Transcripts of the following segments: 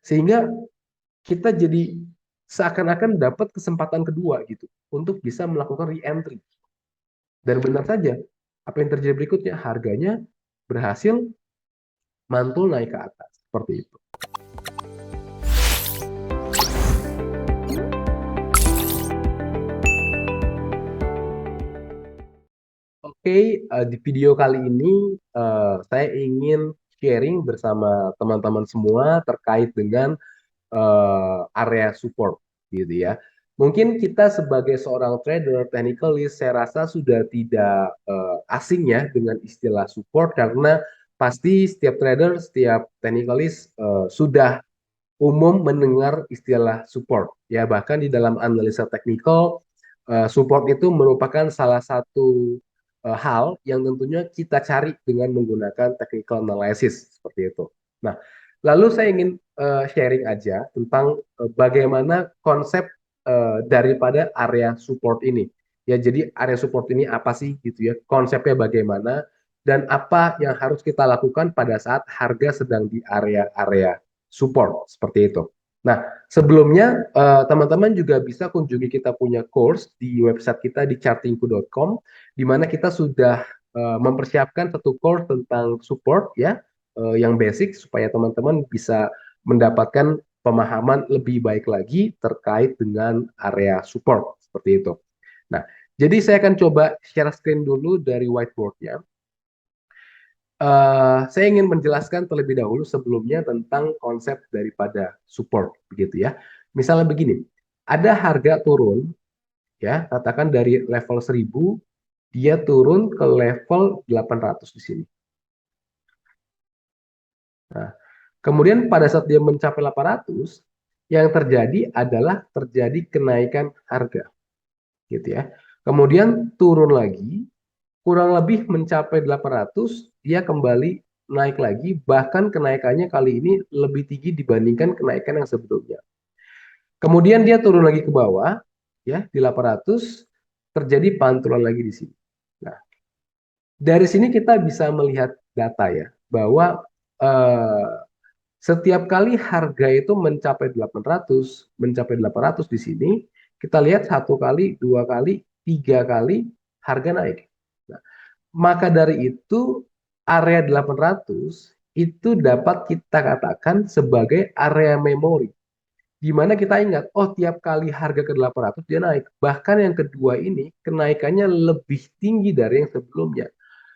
Sehingga kita jadi seakan-akan dapat kesempatan kedua gitu untuk bisa melakukan re-entry. Dan benar saja, apa yang terjadi berikutnya, harganya berhasil mantul naik ke atas seperti itu. Oke, di video kali ini saya ingin sharing bersama teman-teman semua terkait dengan area support gitu ya. Mungkin kita sebagai seorang trader technicalist, saya rasa sudah tidak asing ya dengan istilah support karena pasti setiap trader, setiap technicalist sudah umum mendengar istilah support ya. Bahkan di dalam analisa teknikal, support itu merupakan salah satu hal yang tentunya kita cari dengan menggunakan technical analysis seperti itu. Nah, lalu saya ingin sharing aja tentang bagaimana konsep daripada area support ini. Ya, jadi area support ini apa sih gitu ya? Konsepnya bagaimana dan apa yang harus kita lakukan pada saat harga sedang di area-area support seperti itu. Nah, sebelumnya teman-teman juga bisa kunjungi kita punya course di website kita di chartingku.com di mana kita sudah mempersiapkan satu course tentang support ya yang basic supaya teman-teman bisa mendapatkan pemahaman lebih baik lagi terkait dengan area support seperti itu. Nah, jadi saya akan coba share screen dulu dari whiteboard-nya. Saya ingin menjelaskan terlebih dahulu sebelumnya tentang konsep daripada support, begitu ya. Misalnya begini, ada harga turun, ya, katakan dari level 1000, dia turun ke level 800 di sini. Nah, kemudian pada saat dia mencapai 800, yang terjadi adalah terjadi kenaikan harga, gitu ya. Kemudian turun lagi, kurang lebih mencapai 800, dia kembali naik lagi, bahkan kenaikannya kali ini lebih tinggi dibandingkan kenaikan yang sebelumnya. Kemudian dia turun lagi ke bawah, ya di 800, terjadi pantulan lagi di sini. Nah, dari sini kita bisa melihat data ya, bahwa eh, setiap kali harga itu mencapai 800 di sini, kita lihat satu kali, dua kali, tiga kali harga naik. Nah, maka dari itu area 800 itu dapat kita katakan sebagai area memori. Di mana kita ingat, oh tiap kali harga ke 800 dia naik. Bahkan yang kedua ini kenaikannya lebih tinggi dari yang sebelumnya.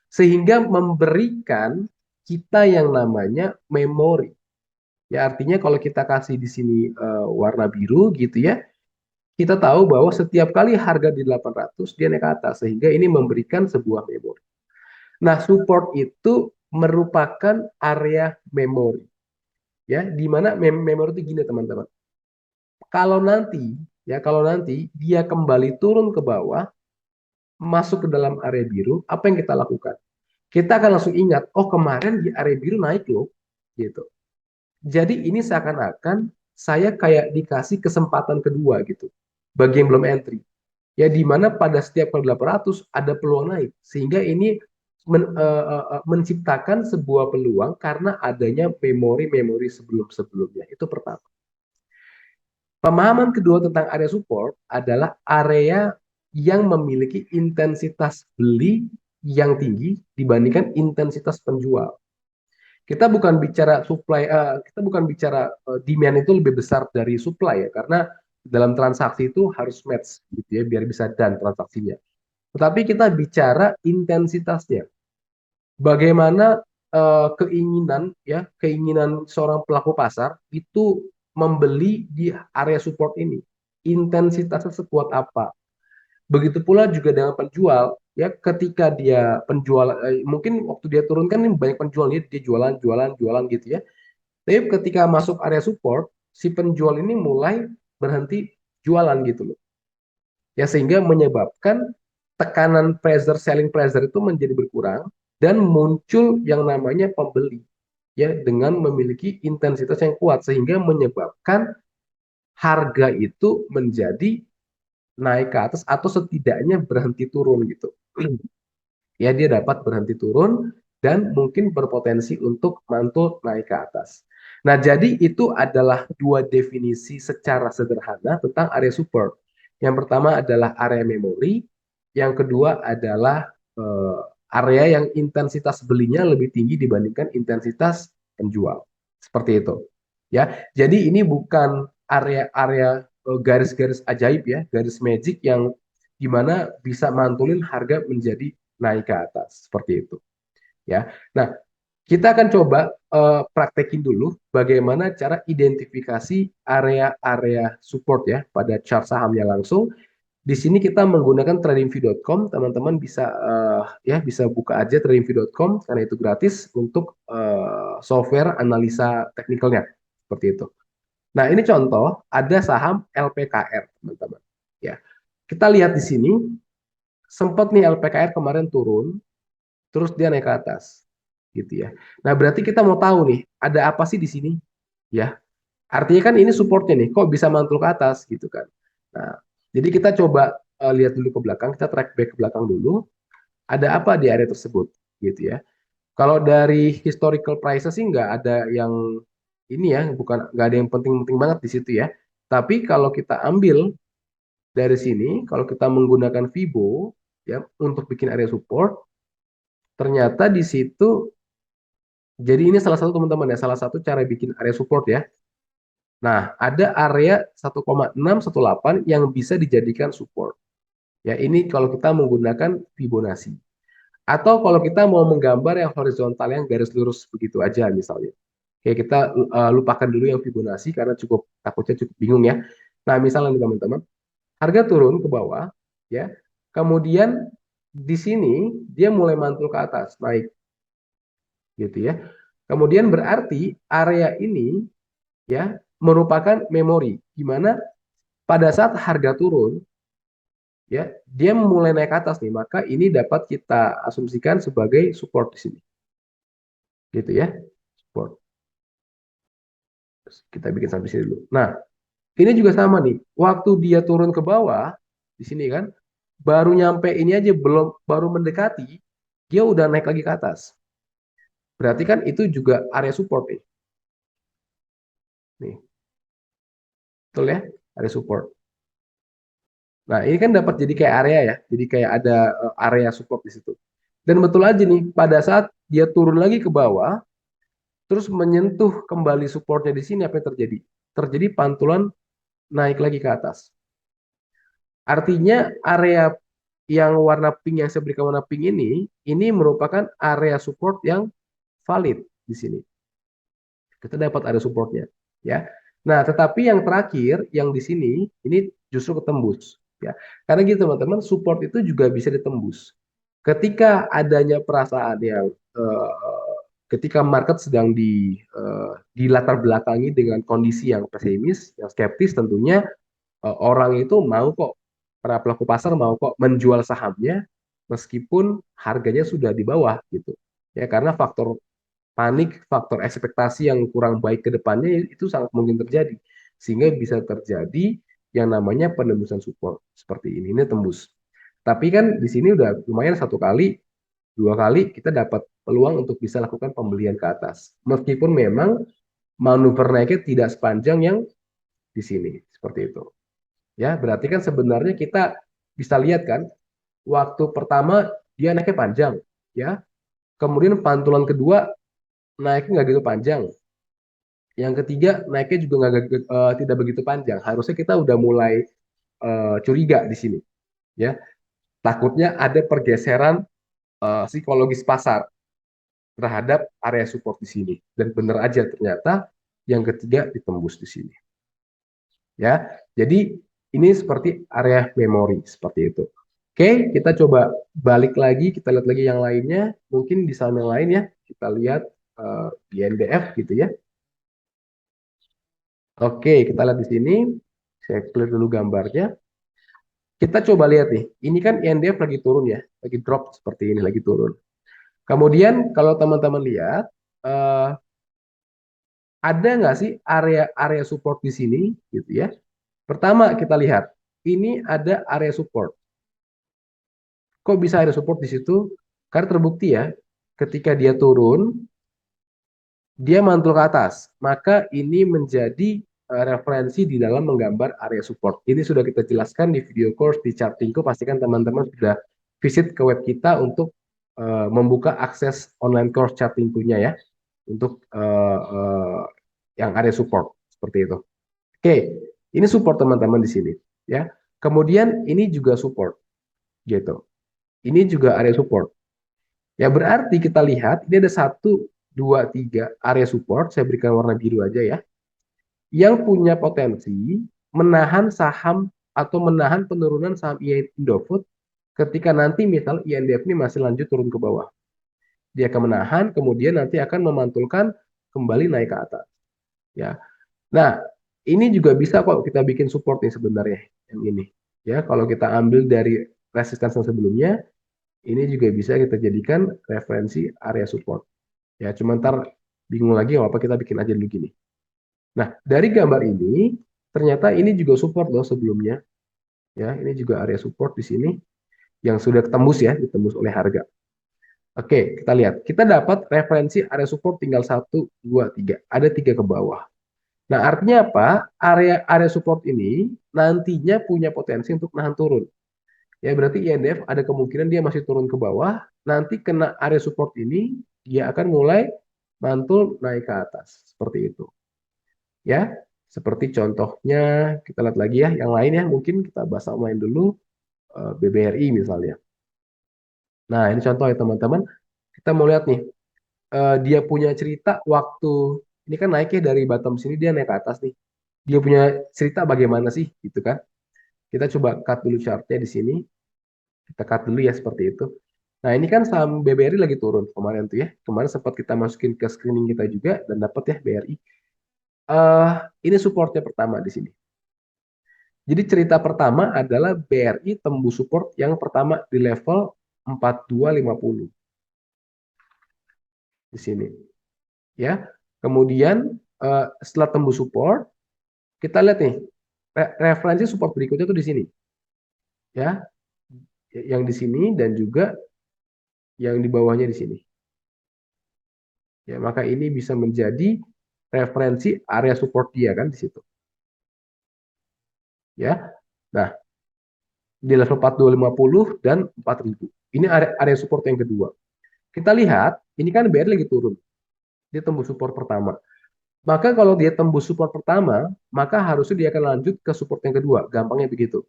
Sehingga memberikan kita yang namanya memori. Ya artinya kalau kita kasih di sini warna biru gitu ya, kita tahu bahwa setiap kali harga di 800 dia naik ke atas. Sehingga ini memberikan sebuah memori. Nah, support itu merupakan area memori. Ya, di mana memori itu gini teman-teman. Kalau nanti, ya kalau nanti dia kembali turun ke bawah, masuk ke dalam area biru, apa yang kita lakukan? Kita akan langsung ingat, oh kemarin di area biru naik loh, gitu. Jadi ini seakan-akan saya kayak dikasih kesempatan kedua gitu, bagi yang belum entry. Ya di mana pada setiap kali 800 ada peluang naik, sehingga ini menciptakan sebuah peluang karena adanya memori-memori sebelum-sebelumnya. Itu pertama. Pemahaman kedua tentang area support adalah area yang memiliki intensitas beli yang tinggi dibandingkan intensitas penjual. Kita bukan bicara supply, kita bukan bicara demand itu lebih besar dari supply ya, karena dalam transaksi itu harus match gitu ya, biar bisa done transaksinya. Tetapi kita bicara intensitasnya. Bagaimana keinginan ya, keinginan seorang pelaku pasar itu membeli di area support ini. Intensitasnya sekuat apa? Begitu pula juga dengan penjual, ya ketika dia penjual, mungkin waktu dia turun kan ini banyak penjual dia jualan, jualan, jualan gitu ya. Tapi ketika masuk area support, si penjual ini mulai berhenti jualan gitu loh. Ya sehingga menyebabkan tekanan pressure, selling pressure itu menjadi berkurang dan muncul yang namanya pembeli ya dengan memiliki intensitas yang kuat sehingga menyebabkan harga itu menjadi naik ke atas atau setidaknya berhenti turun gitu. Ya dia dapat berhenti turun dan mungkin berpotensi untuk mantul naik ke atas. Nah, jadi itu adalah dua definisi secara sederhana tentang area support. Yang pertama adalah area memori, yang kedua adalah eh, area yang intensitas belinya lebih tinggi dibandingkan intensitas penjual. Seperti itu. Ya, jadi ini bukan area-area garis-garis ajaib ya, garis magic yang dimana bisa mantulin harga menjadi naik ke atas seperti itu. Ya, nah kita akan coba praktekin dulu bagaimana cara identifikasi area-area support ya pada chart sahamnya langsung. Di sini kita menggunakan tradingview.com, teman-teman bisa ya bisa buka aja tradingview.com karena itu gratis untuk software analisa teknikalnya seperti itu. Nah, ini contoh ada saham LPKR, teman-teman. Ya. Kita lihat di sini sempat nih LPKR kemarin turun, terus dia naik ke atas gitu ya. Nah, berarti kita mau tahu nih, ada apa sih di sini? Ya, artinya kan ini supportnya nih, kok bisa mantul ke atas gitu kan. Nah, jadi kita coba lihat dulu ke belakang, kita track back ke belakang dulu, ada apa di area tersebut gitu ya. Kalau dari historical prices sih nggak ada yang ini ya, bukan nggak ada yang penting-penting banget di situ ya. Tapi kalau kita ambil dari sini, kalau kita menggunakan Fibo ya untuk bikin area support, ternyata di situ jadi ini salah satu teman-teman ya, salah satu cara bikin area support ya. Nah, ada area 1,618 yang bisa dijadikan support. Ya, ini kalau kita menggunakan Fibonacci. Atau kalau kita mau menggambar yang horizontal yang garis lurus begitu aja misalnya. Oke, kita lupakan dulu yang Fibonacci karena cukup takutnya cukup bingung ya. Nah, misalnya nih teman-teman, harga turun ke bawah ya. Kemudian di sini dia mulai mantul ke atas, naik gitu ya. Kemudian berarti area ini ya merupakan memori di mana pada saat harga turun ya dia mulai naik ke atas nih maka ini dapat kita asumsikan sebagai support di sini gitu ya support. Terus kita bikin sampai sini dulu. Nah, ini juga sama nih, waktu dia turun ke bawah di sini kan baru nyampe ini aja belum baru mendekati dia udah naik lagi ke atas, berarti kan itu juga area support nih betul ya, area support. Nah, ini kan dapat jadi kayak area ya. Jadi kayak ada area support di situ. Dan betul aja nih, pada saat dia turun lagi ke bawah, terus menyentuh kembali supportnya di sini, apa yang terjadi? Terjadi pantulan naik lagi ke atas. Artinya area yang warna pink yang saya berikan warna pink ini merupakan area support yang valid di sini. Kita dapat area supportnya, ya. Nah, tetapi yang terakhir yang di sini ini justru ketembus, ya. Karena gitu teman-teman, support itu juga bisa ditembus. Ketika adanya perasaan yang ketika market sedang di latar belakangi dengan kondisi yang pesimis, yang skeptis, tentunya orang itu mau kok, para pelaku pasar mau kok menjual sahamnya meskipun harganya sudah di bawah gitu. Ya, karena faktor panik, faktor ekspektasi yang kurang baik ke depannya itu sangat mungkin terjadi. Sehingga bisa terjadi yang namanya penembusan support seperti ini. Ini tembus. Tapi kan di sini udah lumayan satu kali, dua kali kita dapat peluang untuk bisa lakukan pembelian ke atas. Meskipun memang manuver naiknya tidak sepanjang yang di sini. Seperti itu. Ya, berarti kan sebenarnya kita bisa lihat kan, waktu pertama dia naiknya panjang. Ya, kemudian pantulan kedua naiknya nggak gitu panjang. Yang ketiga naiknya juga tidak begitu panjang. Harusnya kita udah mulai curiga di sini, ya. Takutnya ada pergeseran psikologis pasar terhadap area support di sini. Dan benar aja ternyata yang ketiga ditembus di sini. Ya, jadi ini seperti area memori seperti itu. Oke, kita coba balik lagi, kita lihat lagi yang lainnya. Mungkin di saham yang lain ya, kita lihat di NDF gitu ya. Oke, kita lihat di sini. Saya clear dulu gambarnya. Kita coba lihat nih. Ini kan INDF lagi turun ya, lagi drop seperti ini, lagi turun. Kemudian kalau teman-teman lihat, eh, ada nggak sih area-area support di sini, gitu ya? Pertama kita lihat, ini ada area support. Kok bisa ada support di situ? Karena terbukti ya, ketika dia turun, dia mantul ke atas, maka ini menjadi referensi di dalam menggambar area support. Ini sudah kita jelaskan di video course di Chartingco. Pastikan teman-teman sudah visit ke web kita untuk membuka akses online course Chartingco-nya ya, untuk yang area support seperti itu. Oke, ini support teman-teman di sini ya. Kemudian ini juga support gitu. Ini juga area support. Ya berarti kita lihat ini ada 1, 2, 3 area support. Saya berikan warna biru aja ya. Yang punya potensi menahan saham atau menahan penurunan saham Indofood ketika nanti misal INDF ini masih lanjut turun ke bawah. Dia akan menahan, kemudian nanti akan memantulkan kembali naik ke atas. Ya. Nah, ini juga bisa kok kita bikin support nih sebenarnya yang ini. Ya, kalau kita ambil dari resistance yang sebelumnya, ini juga bisa kita jadikan referensi area support. Ya, cuma ntar bingung lagi apa kita bikin aja dulu gini. Nah, dari gambar ini ternyata ini juga support loh sebelumnya. Ya, ini juga area support di sini yang sudah tembus ya, ditembus oleh harga. Oke, kita lihat. Kita dapat referensi area support tinggal 1, 2, 3. Ada 3 ke bawah. Nah, artinya apa? Area support ini nantinya punya potensi untuk nahan turun. Ya, berarti INDF ada kemungkinan dia masih turun ke bawah, nanti kena area support ini, dia akan mulai mantul naik ke atas. Seperti itu. Ya, seperti contohnya, kita lihat lagi ya, yang lain ya, mungkin kita bahas main dulu, BBRI misalnya. Nah, ini contoh ya teman-teman. Kita mau lihat nih, dia punya cerita waktu, ini kan naiknya dari bottom sini, dia naik ke atas nih. Dia punya cerita bagaimana sih, gitu kan. Kita coba cut dulu chartnya di sini. Kita cut dulu ya seperti itu. Nah, ini kan saham BBRI lagi turun kemarin tuh ya. Kemarin sempat kita masukin ke screening kita juga dan dapat ya BRI. Ini supportnya pertama di sini. Jadi cerita pertama adalah BRI tembus support yang pertama di level 4250 di sini. Ya. Kemudian setelah tembus support, kita lihat nih referensi support berikutnya tuh di sini. Ya, yang di sini dan juga yang di bawahnya di sini. Ya, maka ini bisa menjadi referensi area support dia kan di situ. Ya. Nah, di level 4250 dan 4000. Ini area support yang kedua. Kita lihat, ini kan BR lagi turun. Dia tembus support pertama. Maka kalau dia tembus support pertama, maka harusnya dia akan lanjut ke support yang kedua. Gampangnya begitu.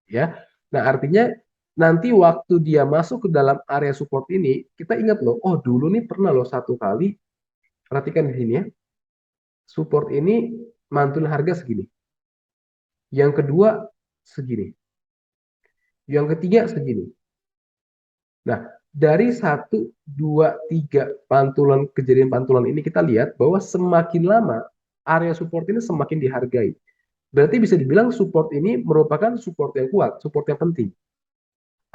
Ya. Nah, artinya nanti waktu dia masuk ke dalam area support ini, kita ingat loh, oh dulu nih pernah loh satu kali, perhatikan di sini ya, support ini mantul harga segini. Yang kedua segini. Yang ketiga segini. Nah, dari 1, 2, 3 pantulan kejadian pantulan ini kita lihat bahwa semakin lama area support ini semakin dihargai. Berarti bisa dibilang support ini merupakan support yang kuat, support yang penting.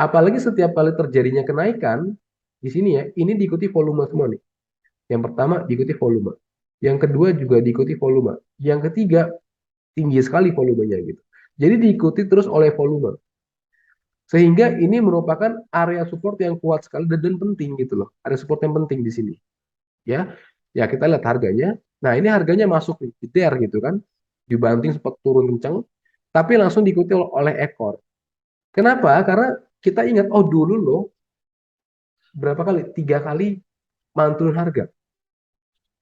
Apalagi setiap kali terjadinya kenaikan di sini ya, ini diikuti volume semua nih. Yang pertama diikuti volume. Yang kedua juga diikuti volume. Yang ketiga tinggi sekali volumenya gitu. Jadi diikuti terus oleh volume. Sehingga ini merupakan area support yang kuat sekali dan penting gitu loh. Area support yang penting di sini. Ya. Ya kita lihat harganya. Nah, ini harganya masuk nih, jeder gitu kan. Dibanting sempat turun kencang, tapi langsung diikuti oleh ekor. Kenapa? Karena kita ingat, oh dulu loh, berapa kali? 3 kali mantul harga.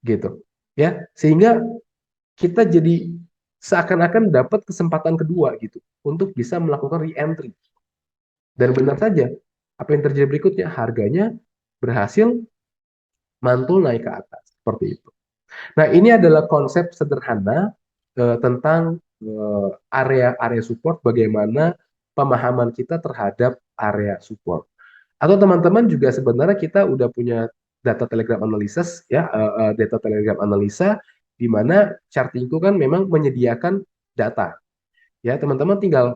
Gitu. Ya, sehingga kita jadi seakan-akan dapat kesempatan kedua gitu untuk bisa melakukan re-entry. Dan benar saja, apa yang terjadi berikutnya? Harganya berhasil mantul naik ke atas. Seperti itu. Nah, ini adalah konsep sederhana tentang area-area support, bagaimana pemahaman kita terhadap area support. Atau teman-teman juga sebenarnya kita udah punya data Telegram analysis ya, data Telegram analisa di mana Chartingco kan memang menyediakan data. Ya, teman-teman tinggal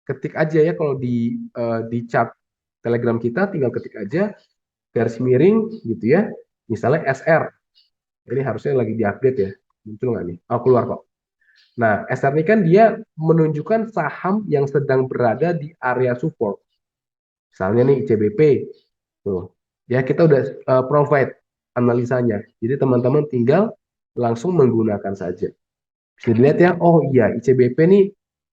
ketik aja ya kalau di chart Telegram kita tinggal ketik aja garis miring gitu ya. Misalnya SR. Ini harusnya lagi diupdate ya. Muncul nggak nih? Oh, keluar kok. Nah, SR ini kan dia menunjukkan saham yang sedang berada di area support. Misalnya nih CBP. Tuh. Ya, kita udah provide. analisanya. Jadi teman-teman tinggal langsung menggunakan saja. Bisa dilihat ya, oh iya ICBP nih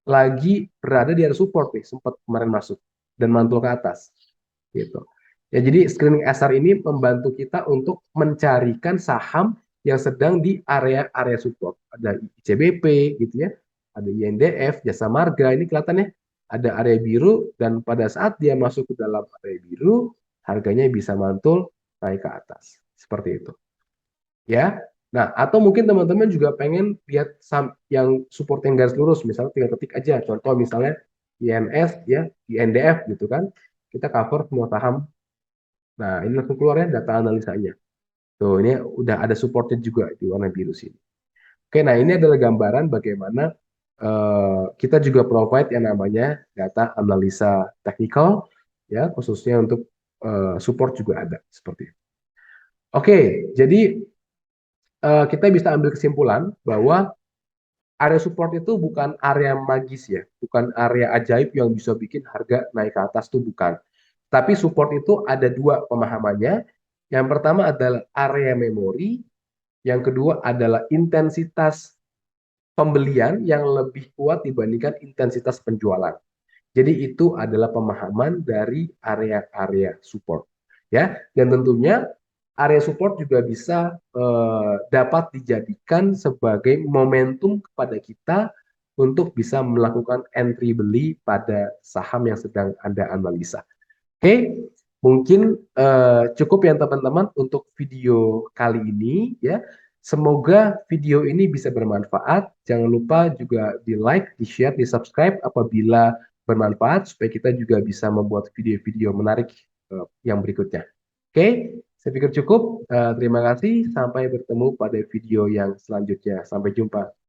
lagi berada di area support nih, sempat kemarin masuk dan mantul ke atas. Gitu. Ya, jadi screening SR ini membantu kita untuk mencarikan saham yang sedang di area-area support. Ada ICBP gitu ya, ada INDF, Jasa Marga, ini kelihatannya ada area biru dan pada saat dia masuk ke dalam area biru, harganya bisa mantul naik ke atas. Seperti itu. Ya. Nah, atau mungkin teman-teman juga pengen lihat yang support yang garis lurus, misalnya tinggal ketik aja. Contoh misalnya INS ya, INDF gitu kan. Kita cover semua saham. Nah, ini langsung keluar ya data analisanya. Tuh, ini udah ada supportnya juga di warna biru sini. Oke, nah ini adalah gambaran bagaimana kita juga provide yang namanya data analisa teknikal, ya khususnya untuk support juga ada seperti itu. Oke, jadi kita bisa ambil kesimpulan bahwa area support itu bukan area magis ya, bukan area ajaib yang bisa bikin harga naik ke atas tuh bukan. Tapi support itu ada dua pemahamannya. Yang pertama adalah area memori, yang kedua adalah intensitas pembelian yang lebih kuat dibandingkan intensitas penjualan. Jadi itu adalah pemahaman dari area-area support. Ya, dan tentunya area support juga bisa dapat dijadikan sebagai momentum kepada kita untuk bisa melakukan entry beli pada saham yang sedang Anda analisa. Oke, mungkin cukup ya teman-teman untuk video kali ini ya. Semoga video ini bisa bermanfaat. Jangan lupa juga di like, di share, di subscribe apabila bermanfaat supaya kita juga bisa membuat video-video menarik yang berikutnya. Oke, saya pikir cukup. Terima kasih. Sampai bertemu pada video yang selanjutnya. Sampai jumpa.